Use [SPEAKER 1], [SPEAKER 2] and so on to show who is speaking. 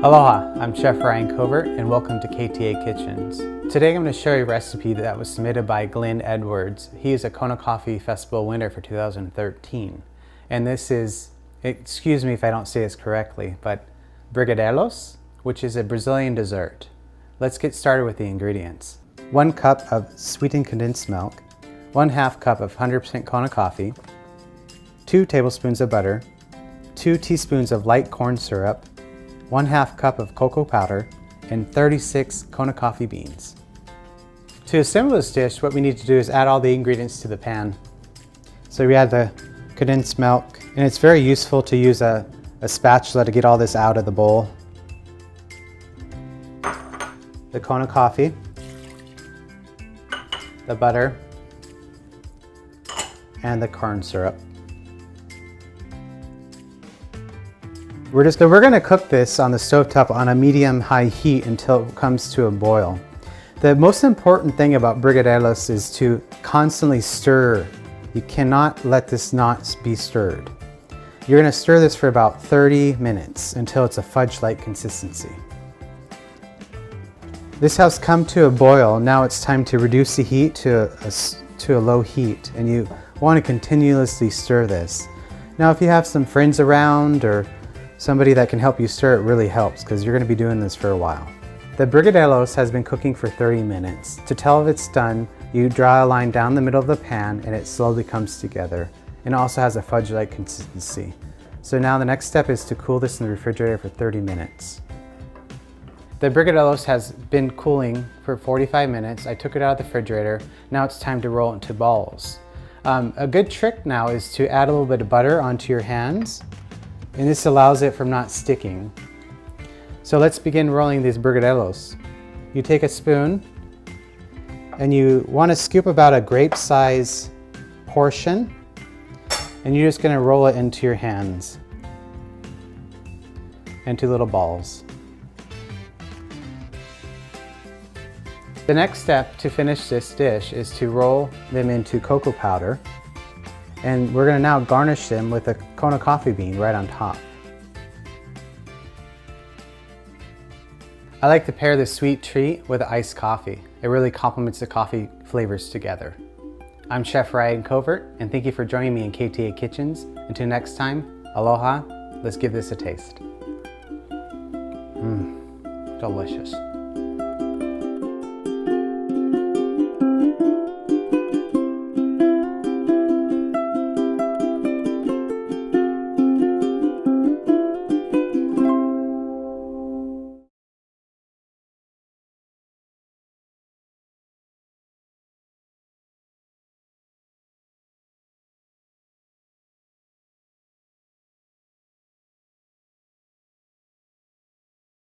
[SPEAKER 1] Aloha, I'm Chef Ryan Covert and welcome to KTA Kitchens. Today I'm going to show you a recipe that was submitted by Gwen Edwards. He is a Kona Coffee Festival winner for 2013. And this is, excuse me if I don't say this correctly, but Brigadeiros, which is a Brazilian dessert. Let's get started with the ingredients. 1 cup of sweetened condensed milk, 1/2 cup of 100% Kona coffee, 2 tablespoons of butter, 2 teaspoons of light corn syrup, 1/2 cup of cocoa powder, and 36 Kona coffee beans. To assemble this dish, what we need to do is add all the ingredients to the pan. So we add the condensed milk, and it's very useful to use a spatula to get all this out of the bowl. The Kona coffee, the butter, and the corn syrup. We're going to cook this on the stovetop on a medium-high heat until it comes to a boil. The most important thing about Brigadeiros is to constantly stir. You cannot let this not be stirred. You're going to stir this for about 30 minutes until it's a fudge-like consistency. This has come to a boil. Now it's time to reduce the heat to a low heat, and you want to continuously stir this. Now if you have some friends around or somebody that can help you stir, it really helps because you're going to be doing this for a while. The Brigadeiros has been cooking for 30 minutes. To tell if it's done, you draw a line down the middle of the pan and it slowly comes together. And it also has a fudge-like consistency. So now the next step is to cool this in the refrigerator for 30 minutes. The Brigadeiros has been cooling for 45 minutes. I took it out of the refrigerator. Now it's time to roll it into balls. A good trick now is to add a little bit of butter onto your hands, and this allows it from not sticking. So let's begin rolling these Brigadeiros. You take a spoon and you want to scoop about a grape size portion, and you're just going to roll it into your hands into little balls. The next step to finish this dish is to roll them into cocoa powder, and we're going to now garnish them with a Kona coffee bean right on top. I like to pair this sweet treat with iced coffee. It really complements the coffee flavors together. I'm Chef Ryan Covert, and thank you for joining me in KTA Kitchens. Until next time, aloha, let's give this a taste. Delicious.